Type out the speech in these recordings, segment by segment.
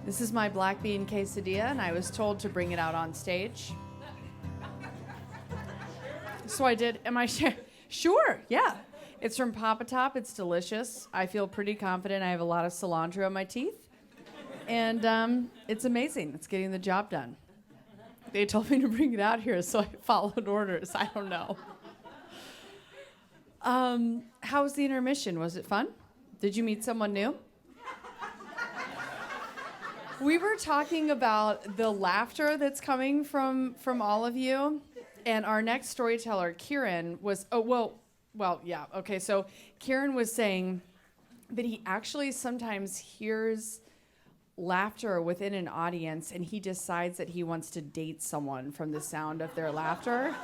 This is my black bean quesadilla, and I was told to bring it out on stage. So I did. Am I sure? Sure, yeah. It's from Papa Top. It's delicious. I feel pretty confident. I have a lot of cilantro in my teeth. And it's amazing. It's getting the job done. They told me to bring it out here, so I followed orders. I don't know. How was the intermission? Was it fun? Did you meet someone new? We were talking about the laughter that's coming from all of you, and our next storyteller, Kiren, was, yeah, okay, so Kiren was saying that he actually sometimes hears laughter within an audience, and he decides that he wants to date someone from the sound of their laughter.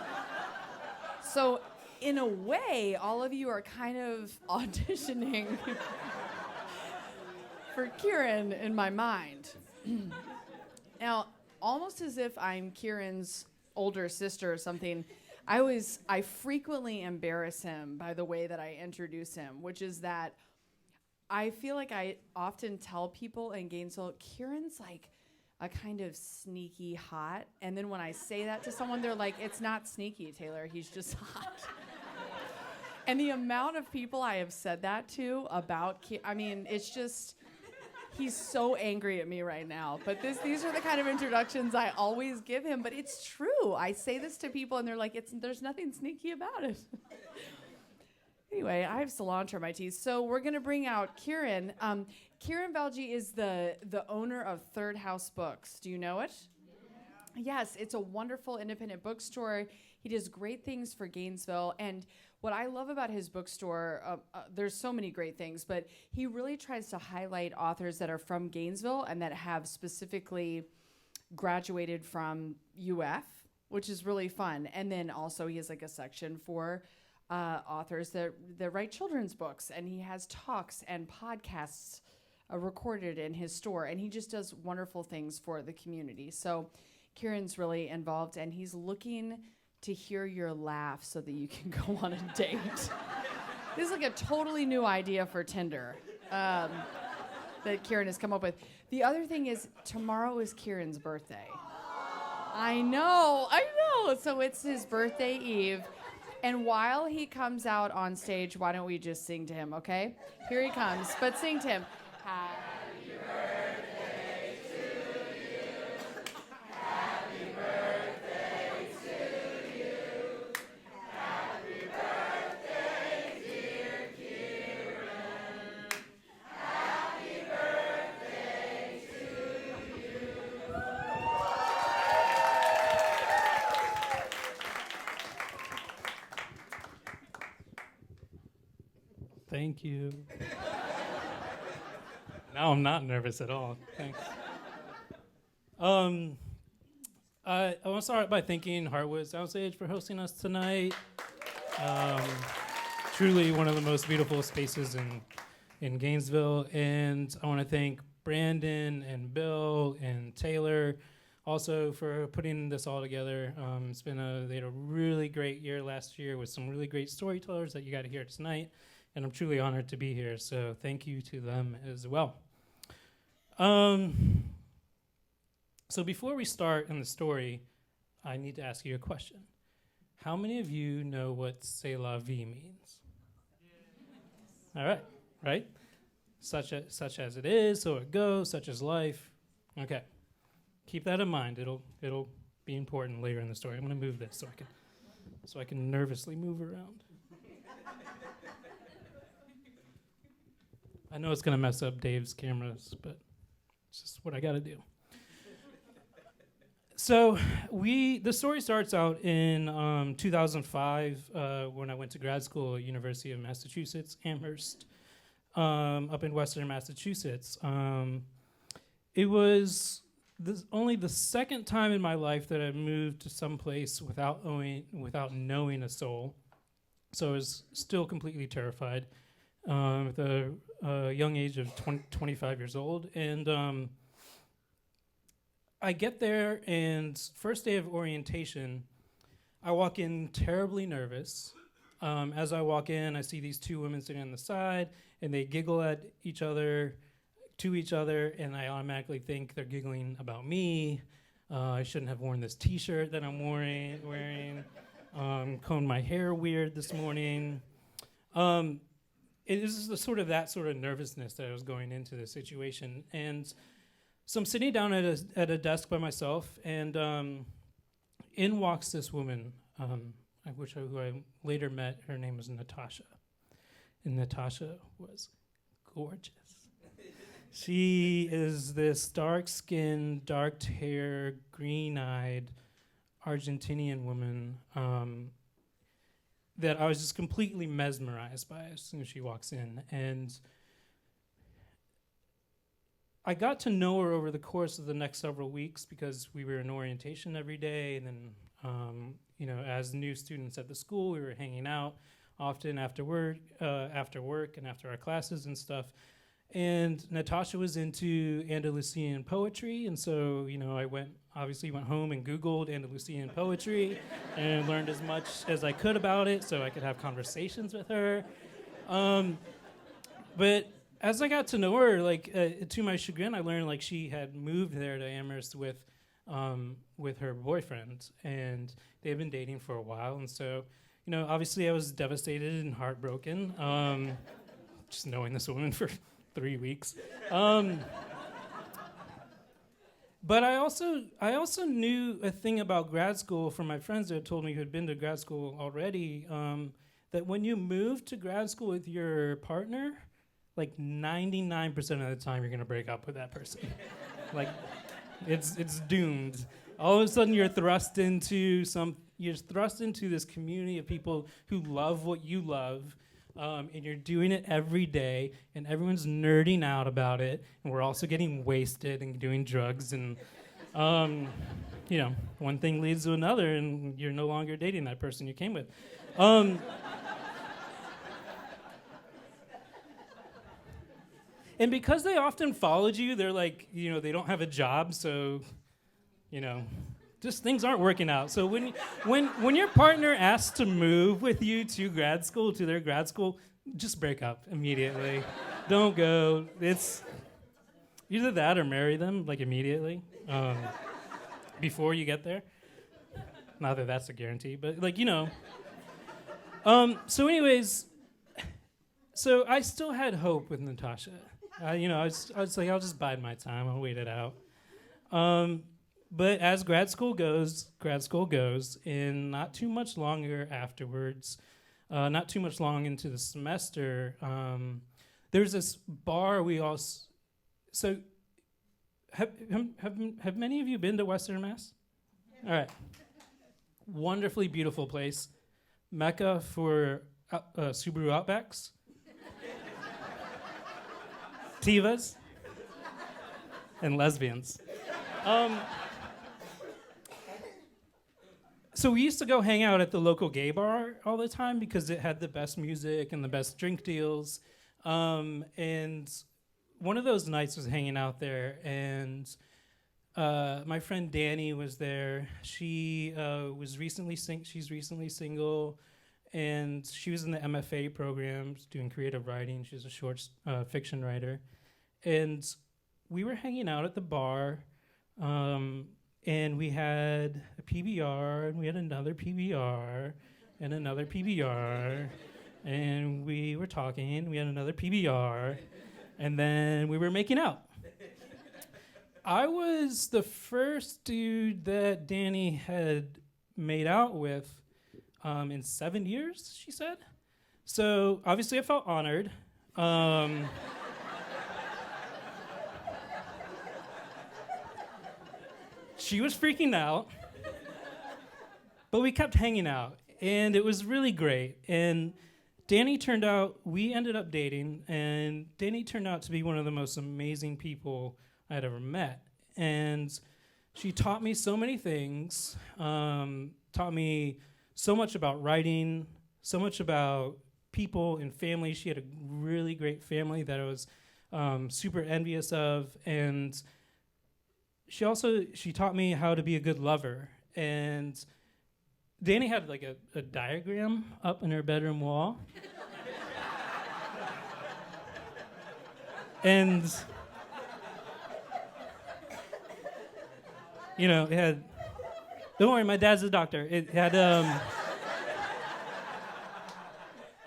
So, in a way, all of you are kind of auditioning for Kiren in my mind. Now, almost as if I'm Kiren's older sister or something, I frequently embarrass him by the way that I introduce him, which is that I feel like I often tell people in Gainesville, Kiren's like a kind of sneaky hot. And then when I say that to someone, they're like, it's not sneaky, Taylor, he's just hot. And the amount of people I have said that to about it's just, he's so angry at me right now. But these are the kind of introductions I always give him. But it's true. I say this to people, and they're like, there's nothing sneaky about it. Anyway, I have cilantro in my teeth. So we're going to bring out Kiren. Kiren Valjee is the owner of Third House Books. Do you know it? Yes, it's a wonderful independent bookstore. He does great things for Gainesville. And what I love about his bookstore, there's so many great things, but he really tries to highlight authors that are from Gainesville and that have specifically graduated from UF, which is really fun. And then also he has like a section for authors that write children's books. And he has talks and podcasts recorded in his store. And he just does wonderful things for the community. So Kiren's really involved, and he's looking to hear your laugh so that you can go on a date. This is like a totally new idea for Tinder that Kiren has come up with. The other thing is, tomorrow is Kiren's birthday. I know. So it's his birthday eve. And while he comes out on stage, why don't we just sing to him, okay? Here he comes, but sing to him. Happy birthday to you. Happy birthday to you. Happy birthday, dear Kiren. Happy birthday to you. Thank you. Now I'm not nervous at all. Thanks. I want to start by thanking Heartwood Soundstage for hosting us tonight. Truly one of the most beautiful spaces in Gainesville. And I want to thank Brandon and Bill and Taylor also for putting this all together. They had a really great year last year with some really great storytellers that you got to hear tonight. And I'm truly honored to be here, so thank you to them as well. So before we start in the story, I need to ask you a question. How many of you know what C'est la vie means? All right, right? Such as it is, so it goes, such as life. Okay, keep that in mind. It'll be important later in the story. I'm going to move this so I can nervously move around. I know it's going to mess up Dave's cameras, but it's just what I got to do. So the story starts out in 2005 when I went to grad school at University of Massachusetts, Amherst, up in Western Massachusetts. It was only the second time in my life that I moved to some place without knowing a soul. So I was still completely terrified. With a young age of 25 years old. And I get there, and first day of orientation, I walk in terribly nervous. As I walk in, I see these two women sitting on the side, and they giggle at each other to each other, and I automatically think they're giggling about me. I shouldn't have worn this T-shirt that I'm wearing. Combed my hair weird this morning. It is that sort of nervousness that I was going into the situation. And so I'm sitting down at a desk by myself, and in walks this woman, who I later met. Her name was Natasha. And Natasha was gorgeous. She is this dark-skinned, dark-haired, green-eyed Argentinian woman that I was just completely mesmerized by as soon as she walks in. And I got to know her over the course of the next several weeks because we were in orientation every day, and then as new students at the school, we were hanging out often after work and after our classes and stuff. And Natasha was into Andalusian poetry, and so I went home and Googled Andalusian poetry and learned as much as I could about it so I could have conversations with her. But as I got to know her, to my chagrin, I learned she had moved there to Amherst with her boyfriend, and they had been dating for a while. And so, obviously I was devastated and heartbroken, just knowing this woman for 3 weeks. But I also knew a thing about grad school from my friends that had told me who had been to grad school already, that when you move to grad school with your partner, 99% of the time you're gonna break up with that person. It's doomed. All of a sudden you're thrust into this community of people who love what you love. And you're doing it every day, and everyone's nerding out about it, and we're also getting wasted and doing drugs, and one thing leads to another, and you're no longer dating that person you came with. And because they often followed you, they're they don't have a job, so just things aren't working out. So when your partner asks to move with you to their grad school, just break up immediately. Don't go. It's either that or marry them immediately before you get there. Not that that's a guarantee, but So anyways, so I still had hope with Natasha. I was like, I'll just bide my time. I'll wait it out. But as grad school goes, and not too much longer afterwards, not too much long into the semester, there's this bar we all. So, have many of you been to Western Mass? Yeah. All right. Wonderfully beautiful place, Mecca for Subaru Outbacks, Tivas, and lesbians. So we used to go hang out at the local gay bar all the time because it had the best music and the best drink deals. And one of those nights was hanging out there, and my friend Danny was there. She was recently she's recently single, and she was in the MFA program doing creative writing. She's a short fiction writer. And we were hanging out at the bar, and we had a PBR, and we had another PBR, and another PBR, and we were talking, and we had another PBR, and then we were making out. I was the first dude that Danny had made out with in 7 years, she said. So obviously I felt honored. She was freaking out, but we kept hanging out, and it was really great. And we ended up dating, and Danny turned out to be one of the most amazing people I'd ever met. And she taught me so many things, taught me so much about writing, so much about people and family. She had a really great family that I was super envious of, and she taught me how to be a good lover. And Danny had a diagram up in her bedroom wall. It had. Don't worry, my dad's a doctor. It had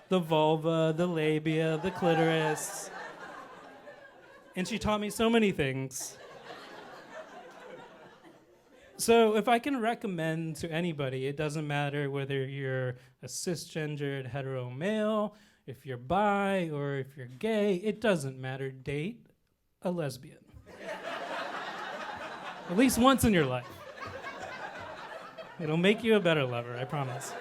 the vulva, the labia, the clitoris, and she taught me so many things. So if I can recommend to anybody, it doesn't matter whether you're a cisgendered hetero male, if you're bi, or if you're gay, it doesn't matter. Date a lesbian. At least once in your life. It'll make you a better lover, I promise.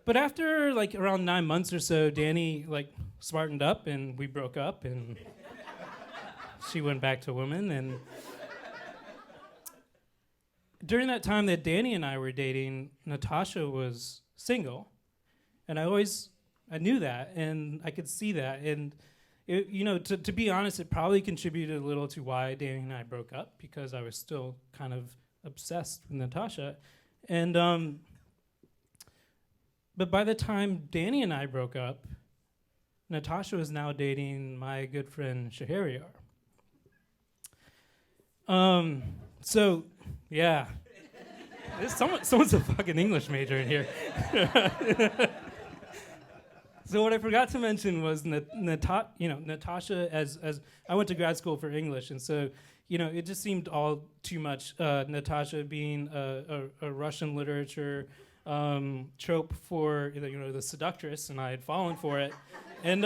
But after around 9 months or so, Danny smartened up and we broke up and she went back to women. And during that time that Danny and I were dating, Natasha was single. And I knew that and I could see that. And to be honest, it probably contributed a little to why Danny and I broke up, because I was still kind of obsessed with Natasha. And but by the time Danny and I broke up, Natasha was now dating my good friend Shahryar. So yeah, someone's a fucking English major in here. So what I forgot to mention was Natasha, as I went to grad school for English, and so it just seemed all too much. Natasha being a Russian literature trope for the seductress, and I had fallen for it, and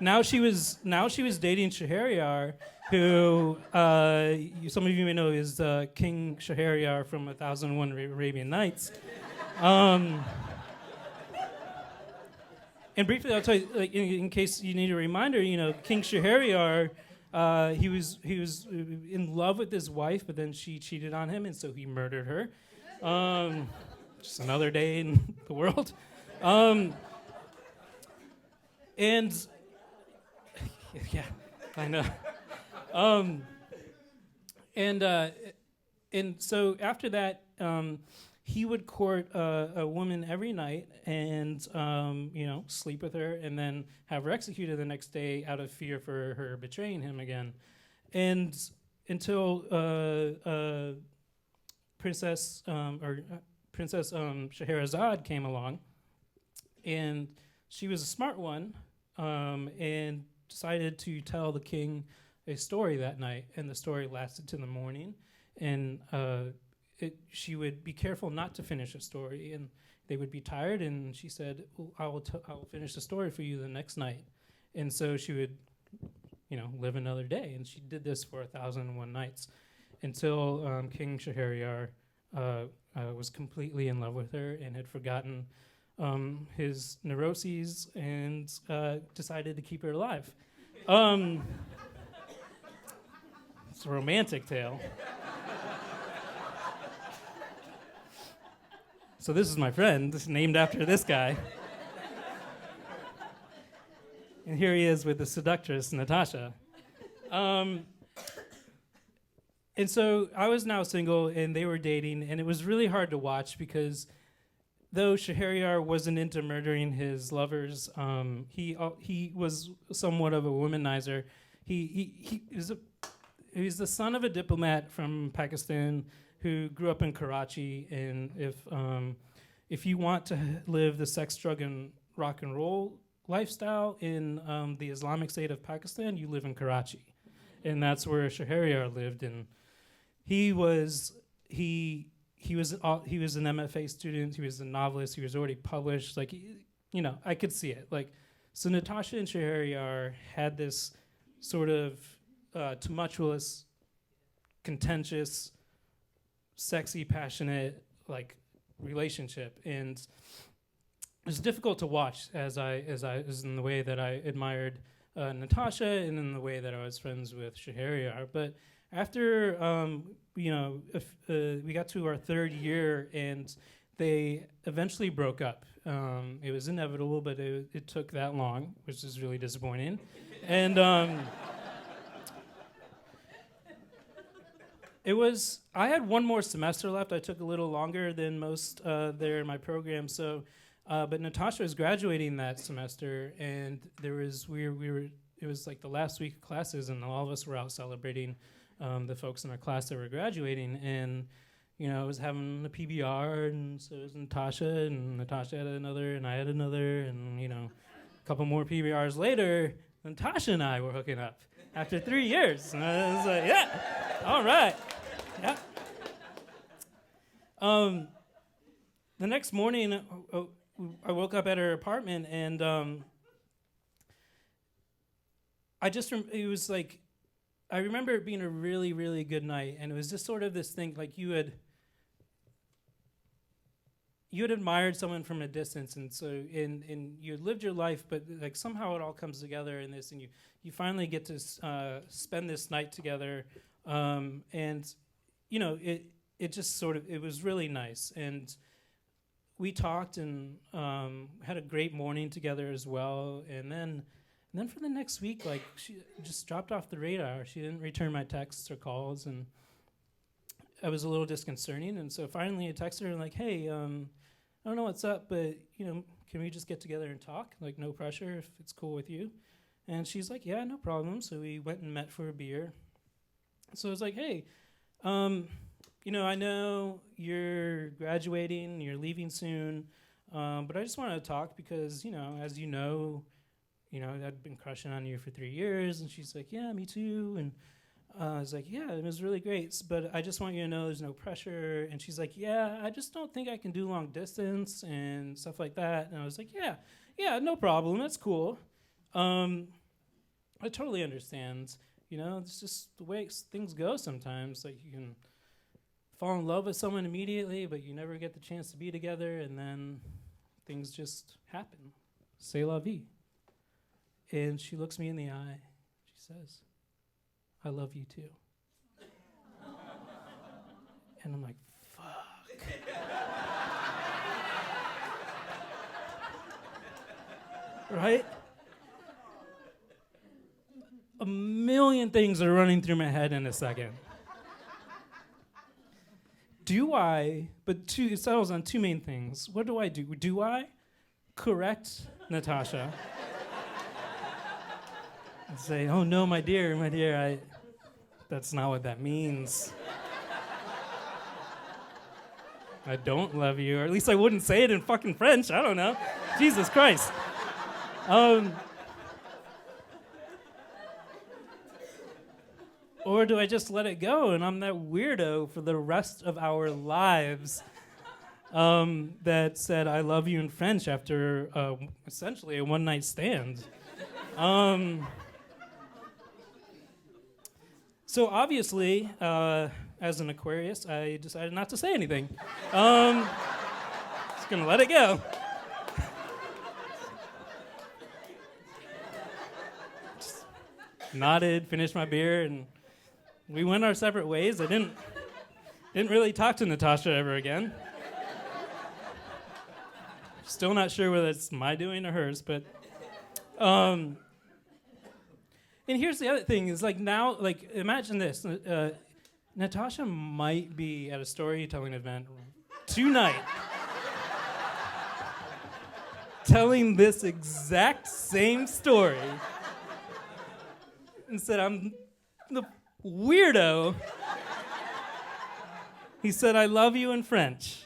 now she was dating Shahryar, who some of you may know is King Shahryar from 1001 Arabian Nights. And briefly, I'll tell you, in case you need a reminder, King Shahryar, he was in love with his wife, but then she cheated on him, and so he murdered her. Just another day in the world. And yeah, I know. And so after that, he would court a woman every night and sleep with her and then have her executed the next day out of fear for her betraying him again. And until Princess Scheherazade came along, and she was a smart one, and decided to tell the king a story that night, and the story lasted till the morning, and she would be careful not to finish a story, and they would be tired, and she said, I will finish the story for you the next night. And so she would, live another day, and she did this for 1001 nights until King Shahryar was completely in love with her and had forgotten his neuroses and decided to keep her alive. It's a romantic tale. So this is my friend, named after this guy. And here he is with the seductress, Natasha. And so I was now single, and they were dating, and it was really hard to watch because though Shahryar wasn't into murdering his lovers, he was somewhat of a womanizer. He's the son of a diplomat from Pakistan who grew up in Karachi, and if you want to live the sex, drug, and rock and roll lifestyle in the Islamic State of Pakistan, you live in Karachi, and that's where Shahryar lived. And he was an MFA student. He was a novelist. He was already published. I could see it. So Natasha and Shahryar had this sort of tumultuous, contentious, sexy, passionate relationship, and it was difficult to watch as in the way that I admired Natasha and in the way that I was friends with Shahryar. But after we got to our third year, and they eventually broke up. It was inevitable, but it took that long, which is really disappointing. And I had one more semester left. I took a little longer than most there in my program, so But Natasha was graduating that semester, and there was we were it was like the last week of classes, and all of us were out celebrating the folks in our class that were graduating, and I was having a PBR, and so was Natasha, and Natasha had another, and I had another, and a couple more PBRs later, Natasha and I were hooking up after 3 years. And I was like, yeah, all right, yeah. The next morning, I woke up at her apartment, and it was like, I remember it being a really, really good night, and it was just sort of this thing, like you had admired someone from a distance, and so and you had lived your life, but like somehow it all comes together in this, and you finally get to spend this night together, and it just sort of, it was really nice, and we talked and had a great morning together as well, and then for the next week, like, she just dropped off the radar. She didn't return my texts or calls, and I was a little disconcerting, and so finally I texted her like, hey, I don't know what's up, but can we just get together and talk? Like, no pressure, if it's cool with you. And she's like, yeah, no problem. So we went and met for a beer. So I was like, hey, I know you're graduating, you're leaving soon, but I just wanted to talk because, as I'd been crushing on you for 3 years. And she's like, yeah, me too. And I was like, yeah, it was really great, but I just want you to know there's no pressure. And she's like, yeah, I just don't think I can do long distance and stuff like that. And I was like, yeah, no problem. That's cool. I totally understand. It's just the way things go sometimes. Like, you can fall in love with someone immediately, but you never get the chance to be together, and then things just happen. C'est la vie. And she looks me in the eye. She says, I love you too. And I'm like, fuck. Right? A million things are running through my head in a second. It settles on two main things. What do I do? Do I correct Natasha and say, oh no, my dear, that's not what that means. I don't love you, or at least I wouldn't say it in fucking French, I don't know. Jesus Christ. Or do I just let it go and I'm that weirdo for the rest of our lives that said I love you in French after essentially a one-night stand? So obviously, as an Aquarius, I decided not to say anything. Just gonna let it go. Just nodded, finished my beer, and we went our separate ways. I didn't really talk to Natasha ever again. Still not sure whether it's my doing or hers, but and here's the other thing, is like now, like imagine this, Natasha might be at a storytelling event tonight telling this exact same story and said, I'm the weirdo. He said, I love you in French.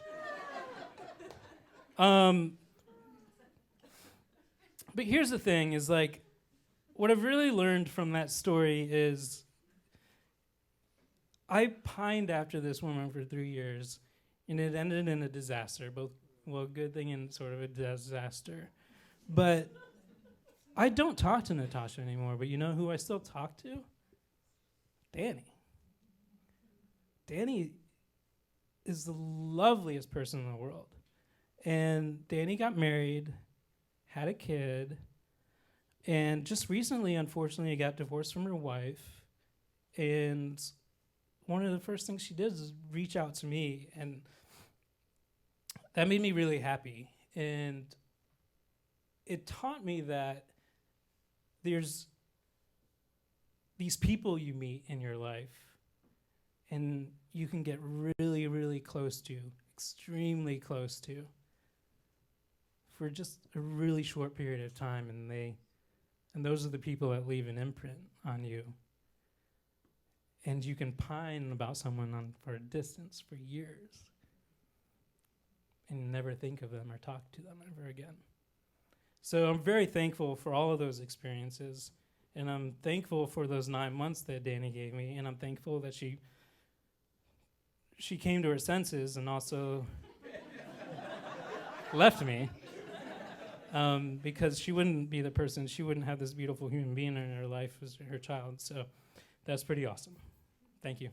But here's the thing, is like, what I've really learned from that story is I pined after this woman for 3 years, and it ended in a disaster, a good thing and sort of a disaster. But I don't talk to Natasha anymore, but you know who I still talk to? Danny. Danny is the loveliest person in the world. And Danny got married, had a kid, and just recently, unfortunately, got divorced from her wife. And one of the first things she did is reach out to me, and that made me really happy. And it taught me that there's these people you meet in your life, and you can get really, really close to, extremely close to, for just a really short period of time, and those are the people that leave an imprint on you. And you can pine about someone for a distance for years and never think of them or talk to them ever again. So I'm very thankful for all of those experiences, and I'm thankful for those 9 months that Danny gave me, and I'm thankful that she came to her senses and also left me, because she wouldn't be the person, she wouldn't have this beautiful human being in her life as her child. So that's pretty awesome. Thank you.